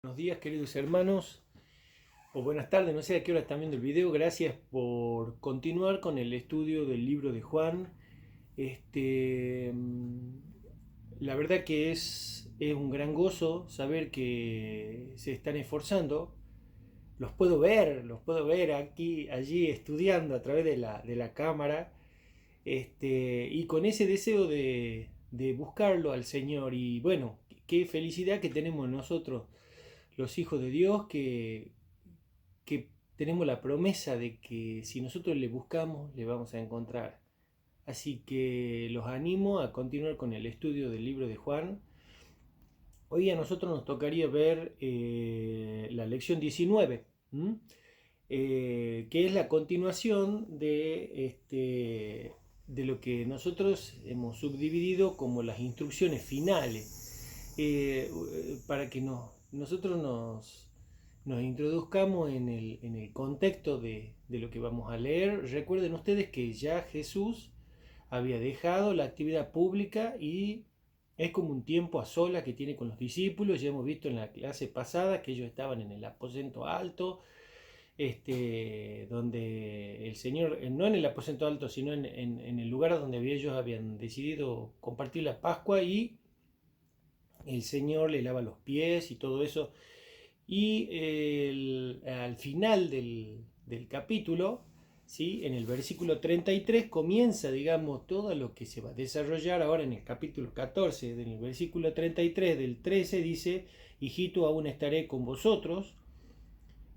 Buenos días, queridos hermanos, o buenas tardes, no sé a qué hora están viendo el video. Gracias por continuar con el estudio del libro de Juan. Este, mm, la verdad que es un gran gozo saber que se están esforzando. Los puedo ver aquí, allí estudiando a través de la cámara, y con ese deseo de buscarlo al Señor. Y bueno, qué felicidad que tenemos nosotros los hijos de Dios que tenemos la promesa de que si nosotros le buscamos, le vamos a encontrar. Así que los animo a continuar con el estudio del libro de Juan. Hoy a nosotros nos tocaría ver la lección 19, que es la continuación de lo que nosotros hemos subdividido como las instrucciones finales, para que nosotros nos introduzcamos en el contexto de lo que vamos a leer. Recuerden ustedes que ya Jesús había dejado la actividad pública y es como un tiempo a solas que tiene con los discípulos. Ya hemos visto en la clase pasada que ellos estaban en el aposento alto, donde el Señor, no en el aposento alto, sino en el lugar donde ellos habían decidido compartir la Pascua, y el Señor le lava los pies y todo eso. Y al final del capítulo, ¿sí? En el versículo 33 comienza, digamos, todo lo que se va a desarrollar ahora en el capítulo 14. En el versículo 33 del 13 dice: hijito, aún estaré con vosotros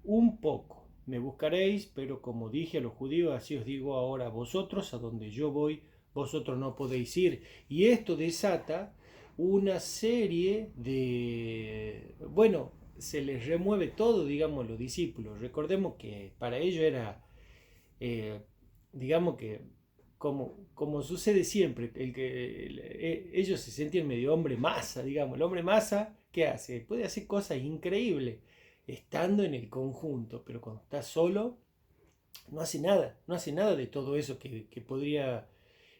un poco. Me buscaréis, pero como dije a los judíos, así os digo ahora a vosotros: a donde yo voy, vosotros no podéis ir. Y esto desata una serie de... Bueno, se les remueve todo, digamos, a los discípulos. Recordemos que para ellos era, eh, digamos que, como sucede siempre, ellos se sentían medio hombre masa, digamos. El hombre masa, ¿qué hace? Puede hacer cosas increíbles estando en el conjunto, pero cuando está solo, no hace nada, no hace nada de todo eso que podría,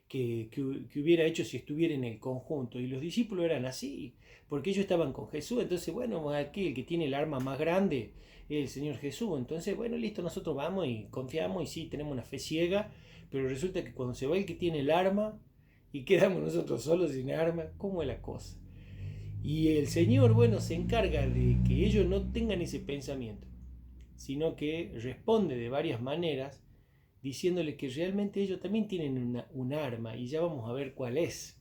que hubiera hecho si estuviera en el conjunto. Y los discípulos eran así, porque ellos estaban con Jesús. Entonces, bueno, aquí el que tiene el arma más grande es el Señor Jesús. Entonces, bueno, listo, nosotros vamos y confiamos y sí, tenemos una fe ciega, pero resulta que cuando se va el que tiene el arma y quedamos nosotros solos sin arma, ¿cómo es la cosa? Y el Señor, bueno, se encarga de que ellos no tengan ese pensamiento, sino que responde de varias maneras, diciéndole que realmente ellos también tienen un arma, y ya vamos a ver cuál es.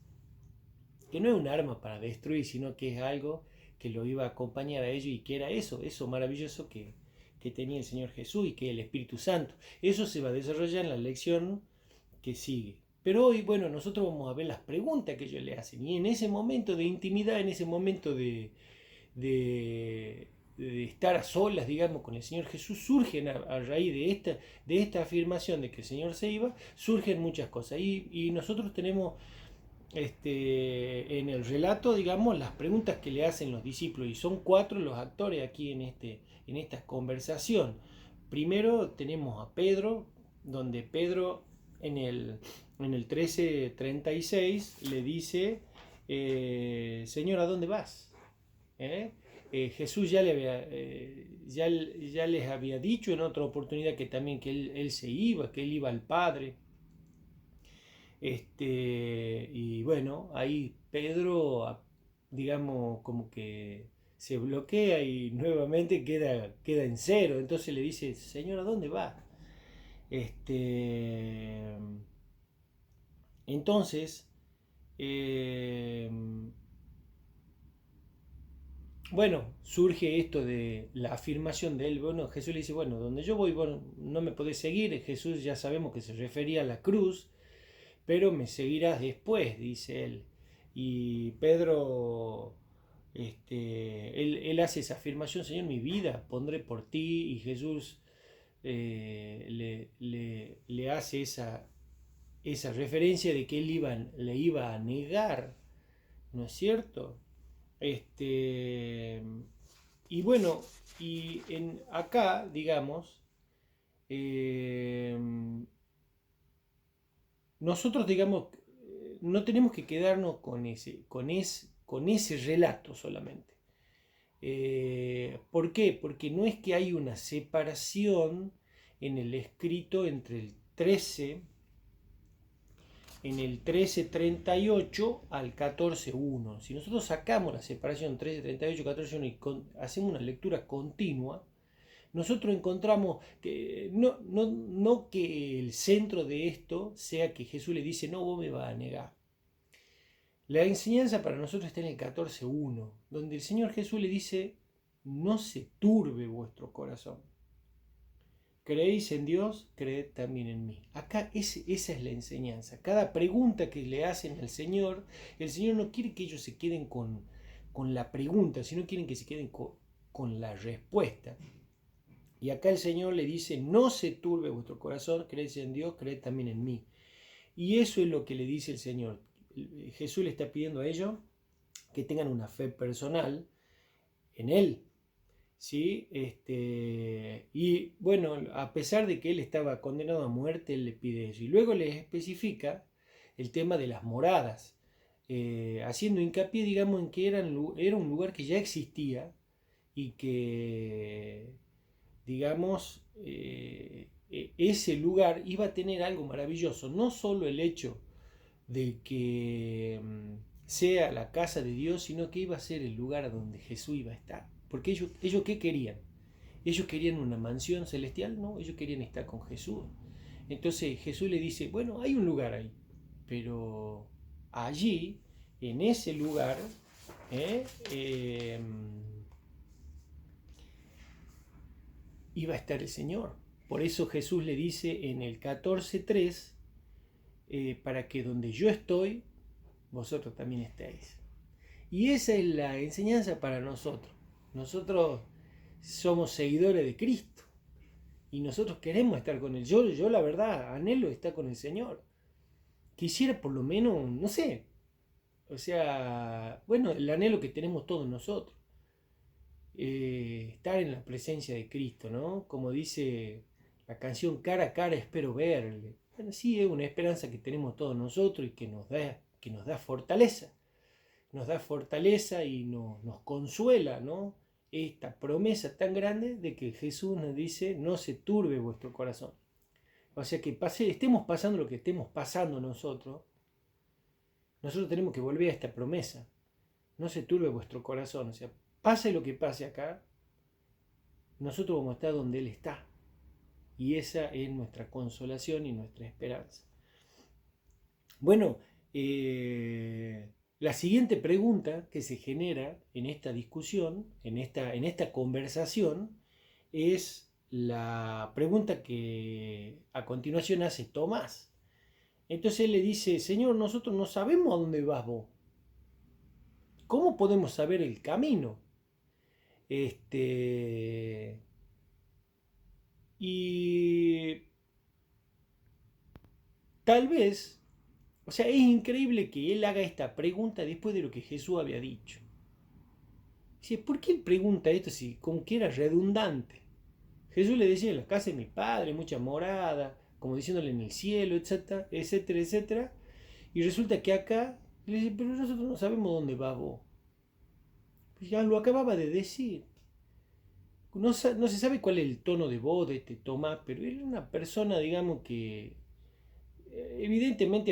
Que no es un arma para destruir, sino que es algo que lo iba a acompañar a ellos, y que era eso maravilloso que tenía el Señor Jesús y que el Espíritu Santo. Eso se va a desarrollar en la lección que sigue. Pero hoy, bueno, nosotros vamos a ver las preguntas que ellos le hacen. Y en ese momento de intimidad, en ese momento de estar a solas, digamos, con el Señor Jesús, surgen a raíz de esta afirmación de que el Señor se iba, surgen muchas cosas. Y nosotros tenemos en el relato, digamos, las preguntas que le hacen los discípulos. Y son cuatro los actores aquí en esta conversación. Primero tenemos a Pedro, donde Pedro en el 13:36 le dice: Señor, ¿a dónde vas? ¿Eh? Jesús ya les había dicho en otra oportunidad que también que él se iba, que él iba al Padre. Y bueno, ahí Pedro, digamos, como que se bloquea y nuevamente queda en cero. Entonces le dice: Señor, ¿a dónde va? Este, entonces, eh, bueno, surge esto de la afirmación de él. Bueno, Jesús le dice: bueno, donde yo voy, bueno, no me podés seguir. Jesús, ya sabemos que se refería a la cruz, pero me seguirás después, dice él. Y Pedro, él hace esa afirmación: Señor, mi vida pondré por ti. Y Jesús le hace esa referencia de que le iba a negar, ¿no es cierto? Este, y bueno, acá, digamos, eh, nosotros, digamos, no tenemos que quedarnos con ese relato solamente. ¿Por qué? Porque no es que hay una separación en el escrito entre en el 13:38 al 14:1. Si nosotros sacamos la separación 13:38, 14:1 y hacemos una lectura continua, nosotros encontramos que no que el centro de esto sea que Jesús le dice, no, vos me vas a negar. La enseñanza para nosotros está en el 14:1, donde el Señor Jesús le dice, no se turbe vuestro corazón. Creéis en Dios, creed también en mí. Acá esa es la enseñanza. Cada pregunta que le hacen al Señor, el Señor no quiere que ellos se queden con la pregunta, sino quieren que se queden con la respuesta. Y acá el Señor le dice, no se turbe vuestro corazón, creéis en Dios, creed también en mí. Y eso es lo que le dice el Señor. Jesús le está pidiendo a ellos que tengan una fe personal en Él. ¿Sí? Y bueno, a pesar de que él estaba condenado a muerte, él le pide eso. Y luego les especifica el tema de las moradas, haciendo hincapié, digamos, en que era un lugar que ya existía y que, digamos, ese lugar iba a tener algo maravilloso. No solo el hecho de que sea la casa de Dios, sino que iba a ser el lugar donde Jesús iba a estar. Porque ellos ¿qué querían? Ellos querían una mansión celestial, no, ellos querían estar con Jesús. Entonces Jesús le dice, bueno, hay un lugar ahí, pero allí, en ese lugar, iba a estar el Señor. Por eso Jesús le dice en el 14:3, para que donde yo estoy, vosotros también estéis. Y esa es la enseñanza para nosotros. Nosotros somos seguidores de Cristo y nosotros queremos estar con Él. Yo la verdad anhelo estar con el Señor. Quisiera por lo menos, no sé, o sea, bueno, el anhelo que tenemos todos nosotros. Estar en la presencia de Cristo, ¿no? Como dice la canción, cara a cara espero verle. Bueno, sí, es una esperanza que tenemos todos nosotros y que nos da fortaleza. Nos da fortaleza y nos consuela, ¿no? Esta promesa tan grande de que Jesús nos dice, no se turbe vuestro corazón. O sea que estemos pasando lo que estemos pasando nosotros tenemos que volver a esta promesa. No se turbe vuestro corazón. O sea, pase lo que pase acá, nosotros vamos a estar donde Él está. Y esa es nuestra consolación y nuestra esperanza. Bueno, la siguiente pregunta que se genera en esta discusión, en esta conversación, es la pregunta que a continuación hace Tomás. Entonces él le dice, Señor, nosotros no sabemos a dónde vas vos. ¿Cómo podemos saber el camino? Y tal vez, o sea, es increíble que él haga esta pregunta después de lo que Jesús había dicho. Dice, ¿por qué él pregunta esto si como que era redundante? Jesús le decía, en la casa de mi padre, mucha morada, como diciéndole en el cielo, etcétera, etcétera, etcétera. Y resulta que acá le dice, pero nosotros no sabemos dónde va vos. Pues ya lo acababa de decir. No se sabe cuál es el tono de voz de este Tomás, pero él era una persona, digamos, que evidentemente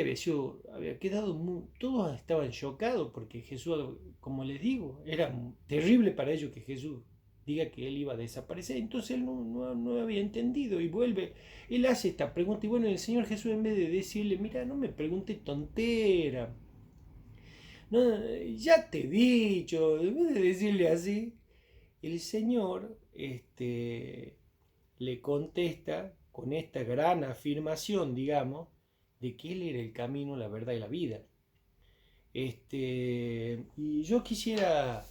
había quedado todos estaban chocados porque Jesús, como les digo, era terrible para ellos que Jesús diga que él iba a desaparecer. Entonces él no había entendido y vuelve, él hace esta pregunta y bueno, el Señor Jesús en vez de decirle, mira, no me pregunte tontera, no, ya te he dicho, en vez de decirle así, el Señor le contesta con esta gran afirmación, digamos, de que Él era el camino, la verdad y la vida. Y yo quisiera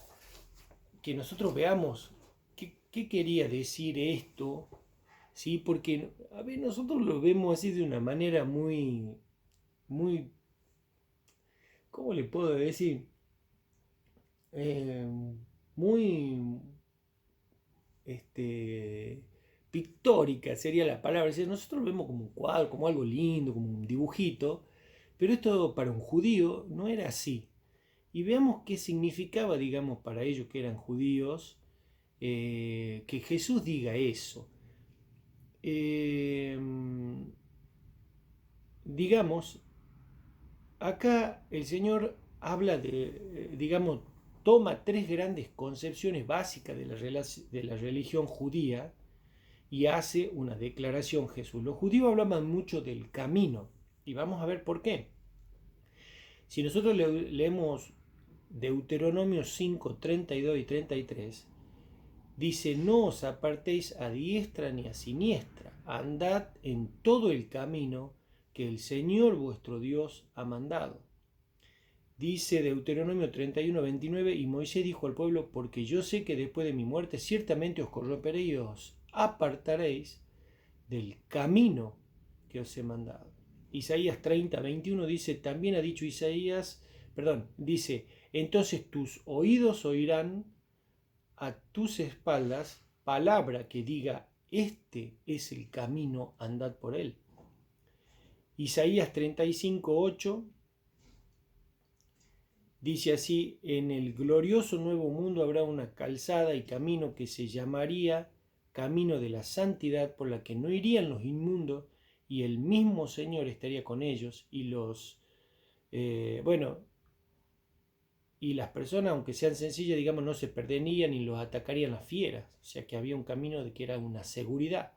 que nosotros veamos qué quería decir esto, ¿sí? Porque a ver, nosotros lo vemos así de una manera muy, ¿cómo le puedo decir? Eh, muy, pictórica sería la palabra. Nosotros lo vemos como un cuadro, como algo lindo, como un dibujito, pero esto para un judío no era así. y veamos qué significaba, digamos, para ellos que eran judíos, que Jesús diga eso. Eh, digamos, acá el Señor habla de, digamos, toma tres grandes concepciones básicas de la religión judía y hace una declaración Jesús. Los judíos hablaban mucho del camino y vamos a ver por qué. Si nosotros leemos Deuteronomio 5, 32 y 33, dice, no os apartéis a diestra ni a siniestra, andad en todo el camino que el Señor vuestro Dios ha mandado. Dice Deuteronomio 31, 29, y Moisés dijo al pueblo, porque yo sé que después de mi muerte ciertamente os corromperéis y os apartaréis del camino que os he mandado. Isaías 30, 21 dice, también ha dicho Isaías, dice, entonces tus oídos oirán a tus espaldas palabra que diga, este es el camino, andad por él. Isaías 35, 8 dice así, en el glorioso nuevo mundo habrá una calzada y camino que se llamaría camino de la santidad, por la que no irían los inmundos, y el mismo Señor estaría con ellos, y y las personas, aunque sean sencillas, digamos, no se perderían ni los atacarían las fieras, o sea que había un camino de que era una seguridad.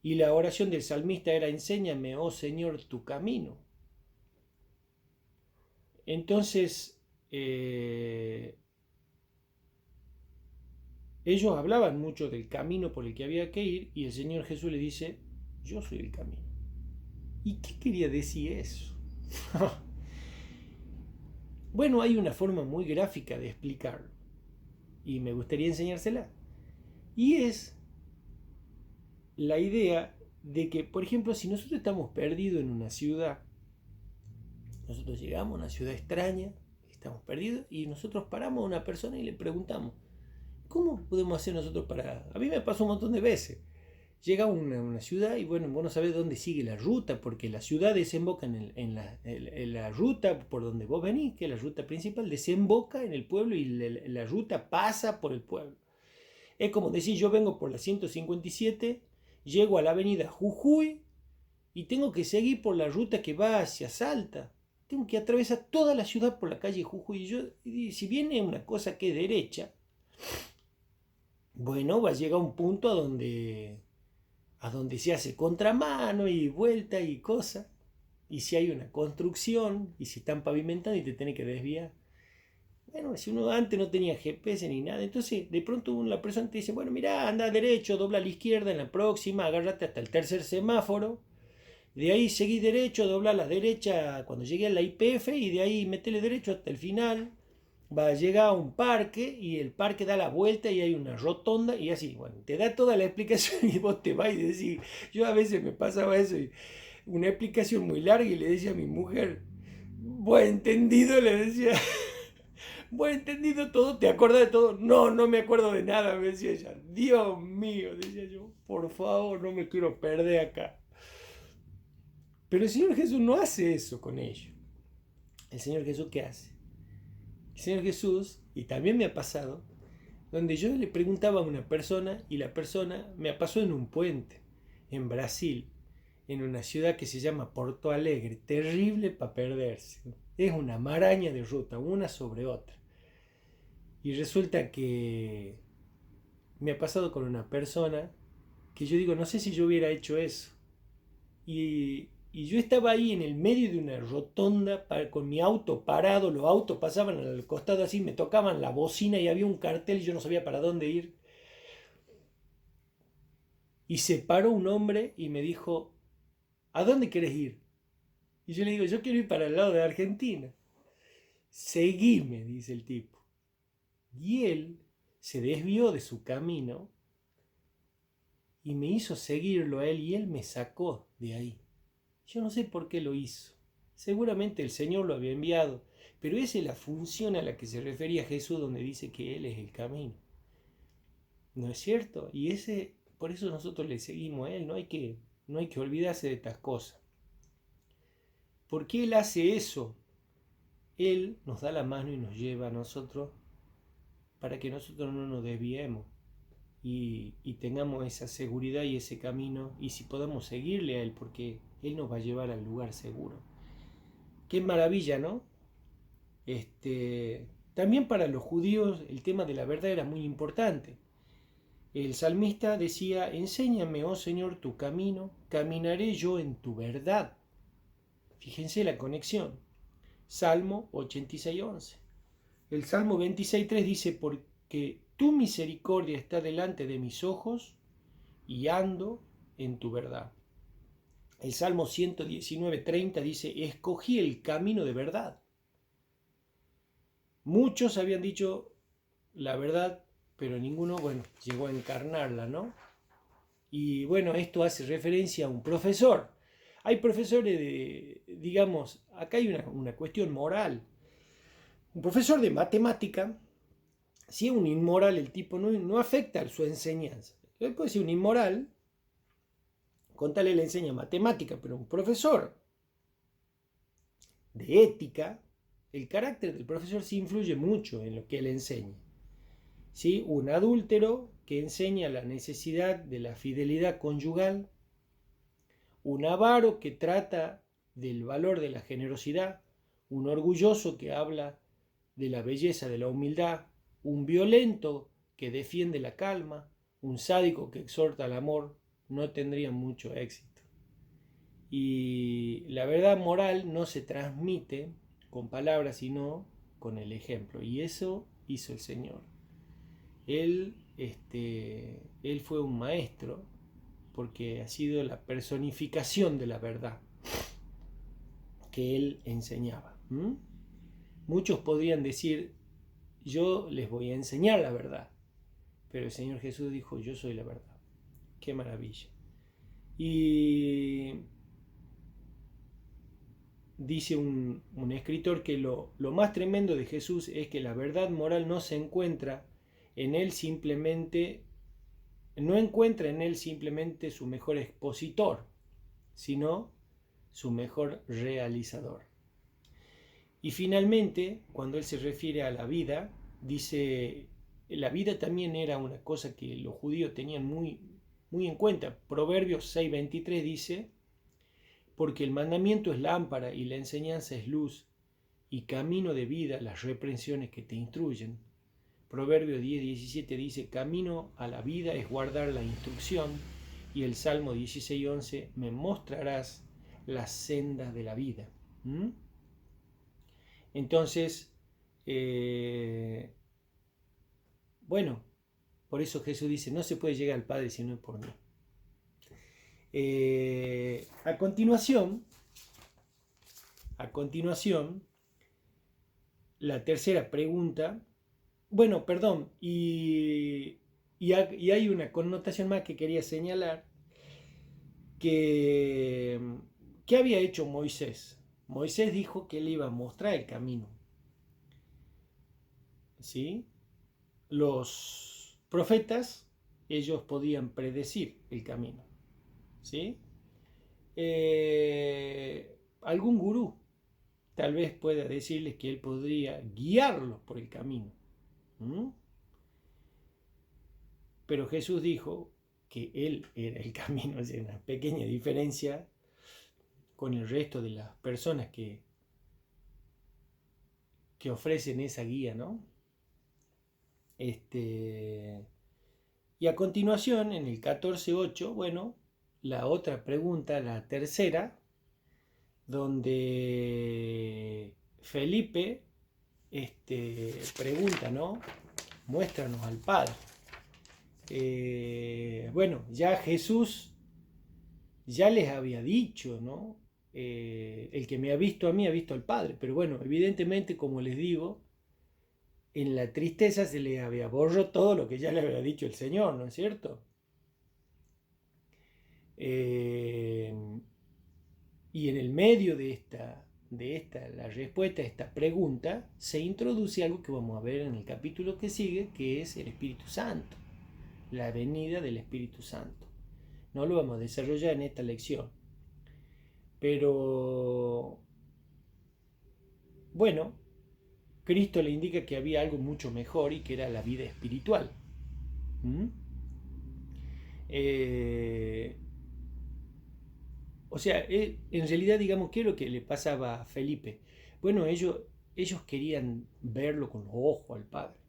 Y la oración del salmista era, enséñame, oh Señor, tu camino. Entonces, ellos hablaban mucho del camino por el que había que ir y el Señor Jesús le dice, yo soy el camino. ¿Y qué quería decir eso? Bueno, hay una forma muy gráfica de explicarlo y me gustaría enseñársela. Y es la idea de que, por ejemplo, si nosotros estamos perdidos en una ciudad, nosotros llegamos a una ciudad extraña, estamos perdidos y nosotros paramos a una persona y le preguntamos, ¿cómo podemos hacer nosotros para...? A mí me pasó un montón de veces. Llega a una ciudad y bueno, vos no sabés dónde sigue la ruta, porque la ciudad desemboca en la ruta por donde vos venís, que es la ruta principal, desemboca en el pueblo y la ruta pasa por el pueblo. Es como decir, yo vengo por la 157, llego a la avenida Jujuy y tengo que seguir por la ruta que va hacia Salta. Tengo que atravesar toda la ciudad por la calle Jujuy. Y si viene una cosa que es derecha, bueno, va a llegar a un punto a donde se hace contramano y vuelta y cosa. Y si hay una construcción, y si están pavimentando y te tenés que desviar. Bueno, si uno antes no tenía GPS ni nada, entonces de pronto la persona te dice, bueno, mira, anda derecho, dobla a la izquierda en la próxima, agárrate hasta el tercer semáforo, de ahí seguí derecho, dobla a la derecha cuando llegue a la YPF y de ahí metele derecho hasta el final, va a llegar a un parque y el parque da la vuelta y hay una rotonda y así, bueno, te da toda la explicación y vos te vas y decís, yo a veces me pasaba eso, una explicación muy larga y le decía a mi mujer, buen entendido, le decía, buen entendido todo, ¿te acuerdas de todo? No, no me acuerdo de nada, me decía ella, Dios mío, decía yo, por favor, no me quiero perder acá. Pero el Señor Jesús no hace eso con ellos. El Señor Jesús, ¿qué hace? El Señor Jesús, y también me ha pasado, donde yo le preguntaba a una persona y la persona me pasó en un puente, en Brasil, en una ciudad que se llama Porto Alegre, terrible para perderse. Es una maraña de ruta, una sobre otra. Y resulta que me ha pasado con una persona que yo digo, no sé si yo hubiera hecho eso. Y yo estaba ahí en el medio de una rotonda con mi auto parado, los autos pasaban al costado así, me tocaban la bocina y había un cartel y yo no sabía para dónde ir. Y se paró un hombre y me dijo, ¿a dónde quieres ir? Y yo le digo, yo quiero ir para el lado de Argentina. Seguime, dice el tipo. Y él se desvió de su camino y me hizo seguirlo a él y él me sacó de ahí. Yo no sé por qué lo hizo. Seguramente el Señor lo había enviado, pero esa es la función a la que se refería Jesús donde dice que Él es el camino. ¿No es cierto? Y por eso nosotros le seguimos a Él, no hay que olvidarse de estas cosas. ¿Por qué Él hace eso? Él nos da la mano y nos lleva a nosotros para que nosotros no nos desviemos y tengamos esa seguridad y ese camino, y si podemos seguirle a Él, porque Él nos va a llevar al lugar seguro. Qué maravilla, ¿no? También para los judíos el tema de la verdad era muy importante. El salmista decía: enséñame, oh Señor, tu camino, caminaré yo en tu verdad. Fíjense la conexión. Salmo 86:11. El Salmo 26:3 dice: porque tu misericordia está delante de mis ojos y ando en tu verdad. El Salmo 119:30 dice: escogí el camino de verdad. Muchos habían dicho la verdad, pero ninguno, llegó a encarnarla, ¿no? Y bueno, esto hace referencia a un profesor. Hay profesores digamos, acá hay una cuestión moral. Un profesor de matemática, si es un inmoral el tipo, no afecta a su enseñanza. Él puede ser un inmoral, con tal le enseña matemática, pero un profesor de ética, el carácter del profesor sí influye mucho en lo que él enseña. ¿Sí? Un adúltero que enseña la necesidad de la fidelidad conyugal, un avaro que trata del valor de la generosidad, un orgulloso que habla de la belleza de la humildad, un violento que defiende la calma, un sádico que exhorta al amor, no tendrían mucho éxito. Y la verdad moral no se transmite con palabras, sino con el ejemplo. Y eso hizo el Señor. Él fue un maestro porque ha sido la personificación de la verdad que él enseñaba. Muchos podrían decir: yo les voy a enseñar la verdad, pero el Señor Jesús dijo: yo soy la verdad. Qué maravilla. Y dice un escritor que lo más tremendo de Jesús es que la verdad moral no se encuentra en él simplemente, no encuentra en él simplemente su mejor expositor, sino su mejor realizador. Y finalmente, cuando él se refiere a la vida, dice: la vida también era una cosa que los judíos tenían muy, muy en cuenta. Proverbios 6:23 dice: porque el mandamiento es lámpara y la enseñanza es luz, y camino de vida las reprensiones que te instruyen. Proverbio 10:17 dice: camino a la vida es guardar la instrucción. Y el Salmo 16:11: me mostrarás las sendas de la vida. Entonces, por eso Jesús dice: no se puede llegar al Padre si no es por mí. A continuación, la tercera pregunta. Y hay una connotación más que quería señalar, que ¿qué había hecho Moisés? Moisés dijo que él iba a mostrar el camino. ¿Sí? Los profetas, ellos podían predecir el camino. ¿Sí? Algún gurú tal vez pueda decirles que él podría guiarlos por el camino. Pero Jesús dijo que él era el camino. Es una pequeña diferencia con el resto de las personas que ofrecen esa guía, ¿no? Y a continuación, en el 14:8, la otra pregunta, la tercera, donde Felipe pregunta, ¿no? Muéstranos al Padre. Ya Jesús ya les había dicho, ¿no? El que me ha visto a mí ha visto al Padre. Pero bueno, evidentemente, como les digo, en la tristeza se le había borrado todo lo que ya le había dicho el Señor, ¿no es cierto? Y en el medio de la respuesta a esta pregunta, se introduce algo que vamos a ver en el capítulo que sigue, que es el Espíritu Santo, la venida del Espíritu Santo. No lo vamos a desarrollar en esta lección. Pero, Cristo le indica que había algo mucho mejor y que era la vida espiritual. ¿Mm? Eh, o sea, en realidad, digamos, ¿qué es lo que le pasaba a Felipe? Bueno, ellos querían verlo con los ojos al Padre,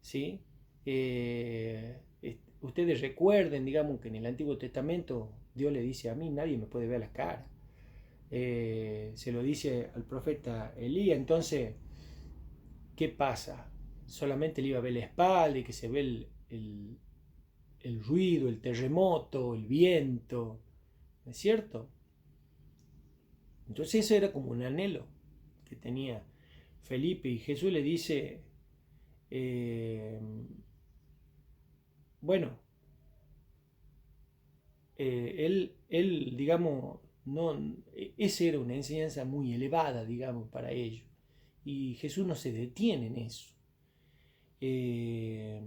¿sí? Ustedes recuerden, digamos, que en el Antiguo Testamento Dios le dice a mí, nadie me puede ver la cara. Se lo dice al profeta Elías. Entonces, ¿qué pasa? Solamente le iba a ver la espalda y que se ve el ruido, el terremoto, el viento, ¿no es cierto? Entonces eso era como un anhelo que tenía Felipe, y Jesús le dice, eh, bueno, digamos, no, esa era una enseñanza muy elevada, digamos, para ellos. Y Jesús no se detiene en eso. Eh,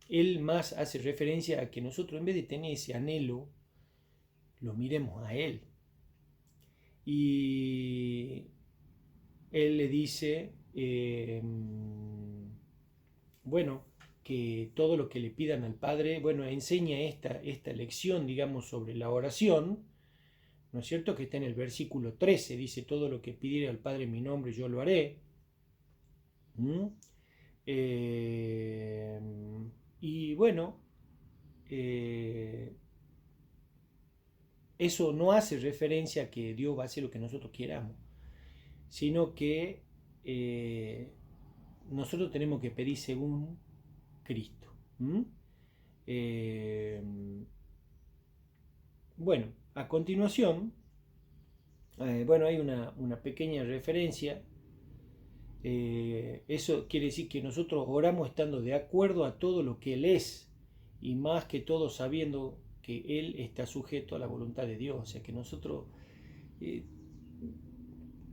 él más hace referencia a que nosotros, en vez de tener ese anhelo, lo miremos a Él. Y Él le dice, bueno, que todo lo que le pidan al Padre, bueno, enseña esta lección, digamos, sobre la oración, ¿no es cierto? Que está en el versículo 13, dice, todo lo que pidiere al Padre en mi nombre, yo lo haré. ¿Mm? Eh, y bueno, eh, eso no hace referencia a que Dios va a hacer lo que nosotros queramos, sino que eh, nosotros tenemos que pedir según Cristo. ¿Mm? Eh, bueno, a continuación, bueno, hay una pequeña referencia. Eso quiere decir que nosotros oramos estando de acuerdo a todo lo que Él es, y más que todo sabiendo que Él está sujeto a la voluntad de Dios. O sea que nosotros, eh,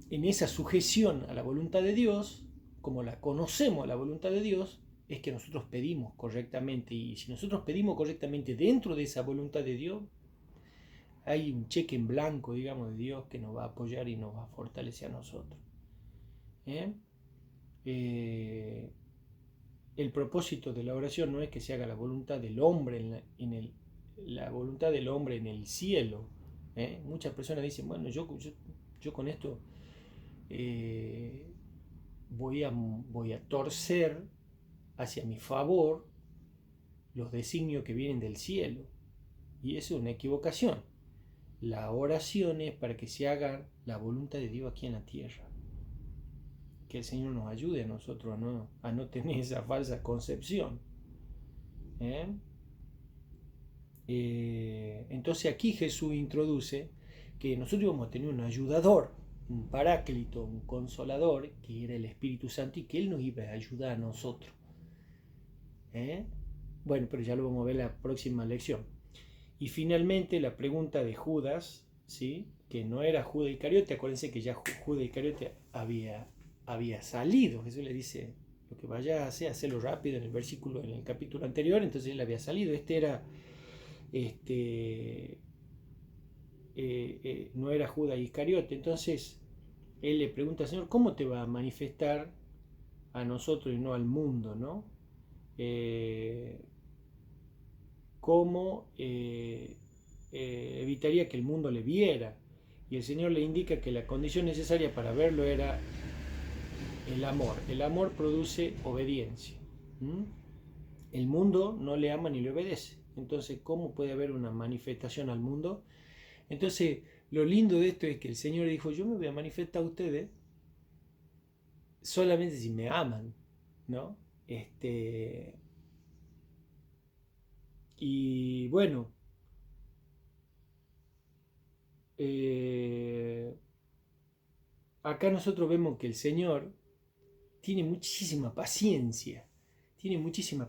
en esa sujeción a la voluntad de Dios, como la conocemos a la voluntad de Dios, es que nosotros pedimos correctamente. Y si nosotros pedimos correctamente dentro de esa voluntad de Dios, hay un cheque en blanco, digamos, de Dios que nos va a apoyar y nos va a fortalecer a nosotros. ¿Eh? Eh, el propósito de la oración no es que se haga la voluntad del hombre la voluntad del hombre en el cielo. Muchas personas dicen, bueno, yo con esto eh, voy a torcer hacia mi favor los designios que vienen del cielo. Y eso es una equivocación. La oración es para que se haga la voluntad de Dios aquí en la tierra. Que el Señor nos ayude a nosotros a no tener esa falsa concepción. ¿Eh? Entonces aquí Jesús introduce que nosotros íbamos a tener un ayudador, un paráclito, un consolador, que era el Espíritu Santo, y que Él nos iba a ayudar a nosotros. ¿Eh? Bueno, pero ya lo vamos a ver en la próxima lección. Y finalmente la pregunta de Judas, ¿sí? Que no era Judas Iscariote. Acuérdense que ya Judas Iscariote había salido. Jesús le dice, lo que vaya a hacer, hacerlo rápido, en el capítulo anterior. Entonces él había salido. No era Judas Iscariote. Entonces él le pregunta al Señor, ¿cómo te va a manifestar a nosotros y no al mundo, ¿no? ¿Cómo evitaría que el mundo le viera? Y el Señor le indica que la condición necesaria para verlo era el amor. El amor produce obediencia. ¿Mm? El mundo no le ama ni le obedece. Entonces, ¿cómo puede haber una manifestación al mundo? Entonces, lo lindo de esto es que el Señor dijo, yo me voy a manifestar a ustedes solamente si me aman, ¿no? Y bueno, eh, acá nosotros vemos que el Señor tiene muchísima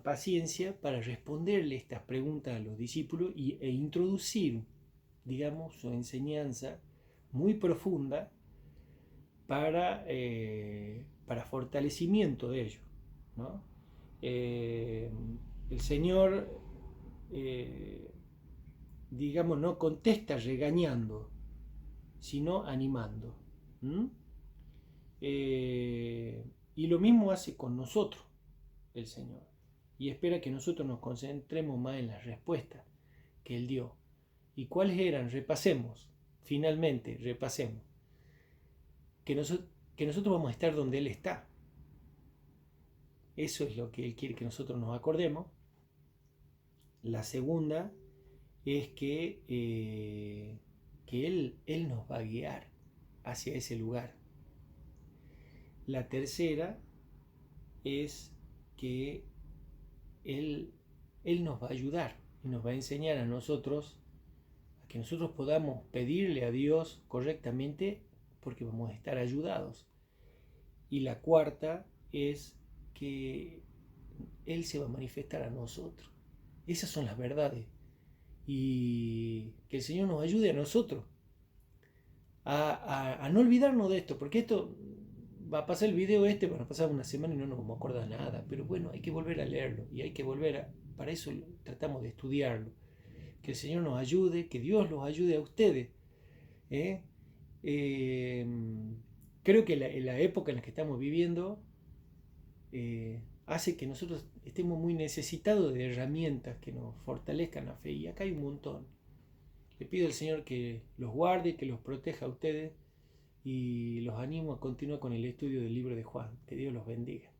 paciencia para responderle estas preguntas a los discípulos e introducir, digamos, su enseñanza muy profunda para fortalecimiento de ellos, ¿no? Eh, el Señor, eh, digamos, no contesta regañando, sino animando. ¿Mm? Y lo mismo hace con nosotros el Señor. Y espera que nosotros nos concentremos más en las respuestas que Él dio. ¿Y cuáles eran? Repasemos. Finalmente, repasemos. Que, que nosotros vamos a estar donde Él está. Eso es lo que Él quiere que nosotros nos acordemos. La segunda es que él nos va a guiar hacia ese lugar. La tercera es que él nos va a ayudar y nos va a enseñar a nosotros a que nosotros podamos pedirle a Dios correctamente porque vamos a estar ayudados. Y la cuarta es que Él se va a manifestar a nosotros. Esas son las verdades. Y que el Señor nos ayude a nosotros a no olvidarnos de esto, porque esto va a pasar el video van a pasar una semana y no nos vamos a acordar nada, pero bueno, hay que volver a leerlo y hay que para eso tratamos de estudiarlo. Que el Señor nos ayude, que Dios los ayude a ustedes. ¿eh? Eh, Creo que la época en la que estamos viviendo hace que nosotros estemos muy necesitados de herramientas que nos fortalezcan la fe, y acá hay un montón. Le pido al Señor que los guarde, que los proteja a ustedes y los animo a continuar con el estudio del libro de Juan. Que Dios los bendiga.